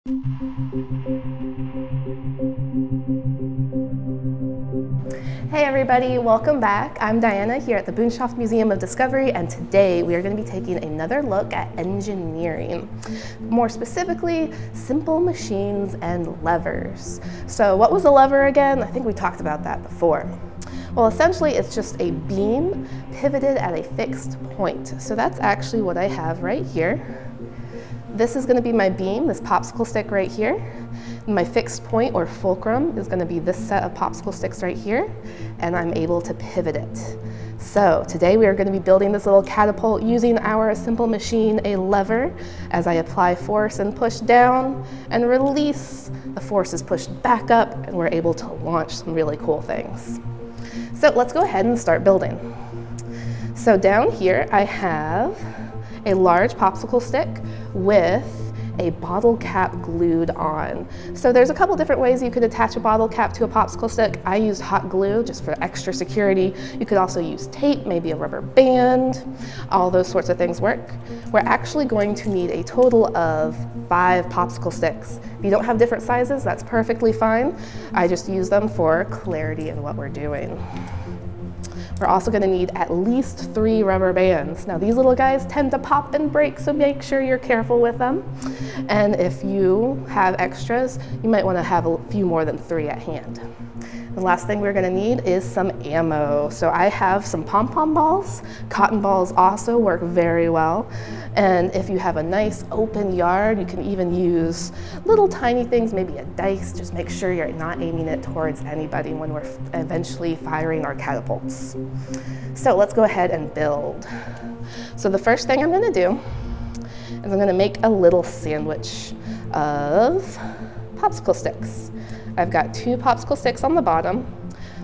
Hey everybody, welcome back. I'm Diana here at the Boonshoft Museum of Discovery, and today we are going to be taking another look at engineering. More specifically, simple machines and levers. So what was a lever again? I think we talked about that before. Well, essentially it's just a beam pivoted at a fixed point. So that's actually what I have right here. This is going to be my beam, this popsicle stick right here. My fixed point or fulcrum is going to be this set of popsicle sticks right here, and I'm able to pivot it. So today we are going to be building this little catapult using our simple machine, a lever. As I apply force and push down and release, the force is pushed back up and we're able to launch some really cool things. So let's go ahead and start building. So down here I have a large popsicle stick with a bottle cap glued on. So there's a couple different ways you could attach a bottle cap to a popsicle stick. I used hot glue just for extra security. You could also use tape, maybe a rubber band. All those sorts of things work. We're actually going to need a total of 5 popsicle sticks. If you don't have different sizes, that's perfectly fine. I just use them for clarity in what we're doing. We're also going to need at least 3 rubber bands. Now these little guys tend to pop and break, so make sure you're careful with them. And if you have extras, you might want to have a few more than 3 at hand. The last thing we're going to need is some ammo. So I have some pom-pom balls. Cotton balls also work very well. And if you have a nice open yard, you can even use little tiny things, maybe a dice. Just make sure you're not aiming it towards anybody when we're eventually firing our catapults. So let's go ahead and build. So the first thing I'm going to do is I'm going to make a little sandwich of popsicle sticks. I've got 2 popsicle sticks on the bottom,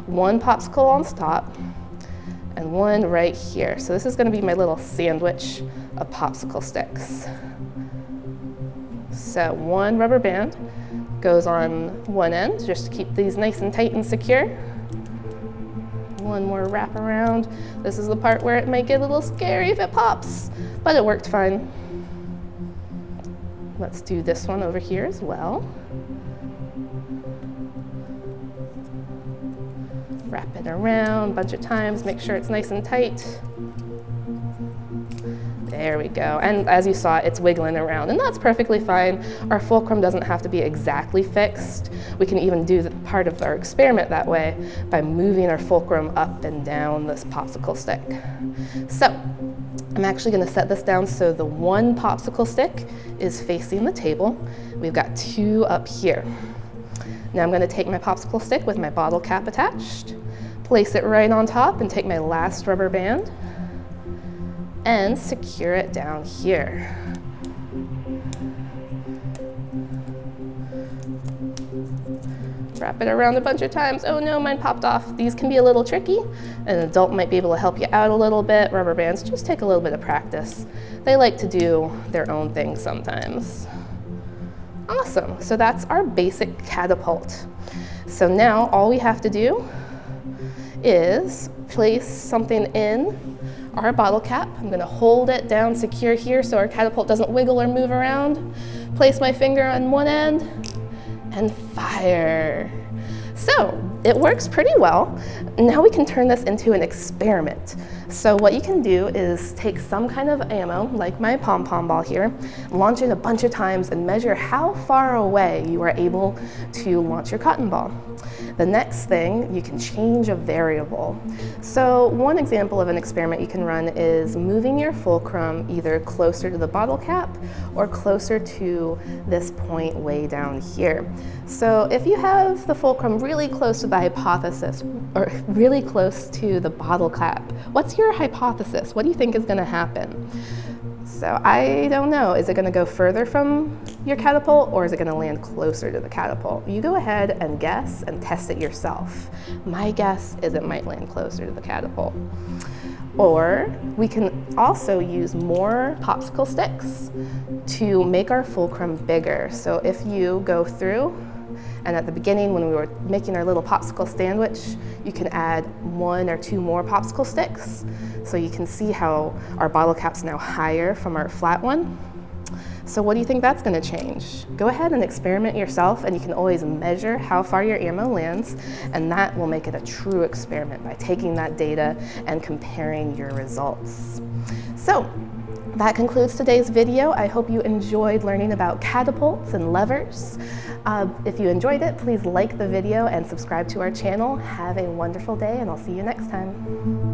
1 popsicle on top, and 1 right here. So this is going to be my little sandwich of popsicle sticks. So 1 rubber band goes on one end just to keep these nice and tight and secure. 1 more wrap around. This is the part where it might get a little scary if it pops, but it worked fine. Let's do this one over here as well. Wrap it around a bunch of times, make sure it's nice and tight. There we go. And as you saw, it's wiggling around, and that's perfectly fine. Our fulcrum doesn't have to be exactly fixed. We can even do part of our experiment that way by moving our fulcrum up and down this popsicle stick. So I'm actually going to set this down so the 1 popsicle stick is facing the table. We've got 2 up here. Now I'm going to take my popsicle stick with my bottle cap attached, place it right on top, and take my last rubber band and secure it down here. Wrap it around a bunch of times. Oh no, mine popped off. These can be a little tricky. An adult might be able to help you out a little bit. Rubber bands just take a little bit of practice. They like to do their own thing sometimes. Awesome, so that's our basic catapult. So now all we have to do is place something in our bottle cap. I'm going to hold it down secure here so our catapult doesn't wiggle or move around. Place my finger on one end and fire. So it works pretty well. Now we can turn this into an experiment. So what you can do is take some kind of ammo, like my pom-pom ball here, launch it a bunch of times and measure how far away you are able to launch your cotton ball. The next thing, you can change a variable. So one example of an experiment you can run is moving your fulcrum either closer to the bottle cap or closer to this point way down here. So if you have the fulcrum really close to the hypothesis or really close to the bottle cap, what's your hypothesis? What do you think is going to happen? So I don't know. Is it going to go further from your catapult, or is it going to land closer to the catapult? You go ahead and guess and test it yourself. My guess is it might land closer to the catapult. Or we can also use more popsicle sticks to make our fulcrum bigger. So if you go through, and at the beginning when we were making our little popsicle sandwich, you can add 1 or 2 more popsicle sticks. So you can see how our bottle cap's now higher from our flat one. So what do you think that's going to change? Go ahead and experiment yourself, and you can always measure how far your ammo lands, and that will make it a true experiment by taking that data and comparing your results. So that concludes today's video. I hope you enjoyed learning about catapults and levers. If you enjoyed it, please like the video and subscribe to our channel. Have a wonderful day, and I'll see you next time.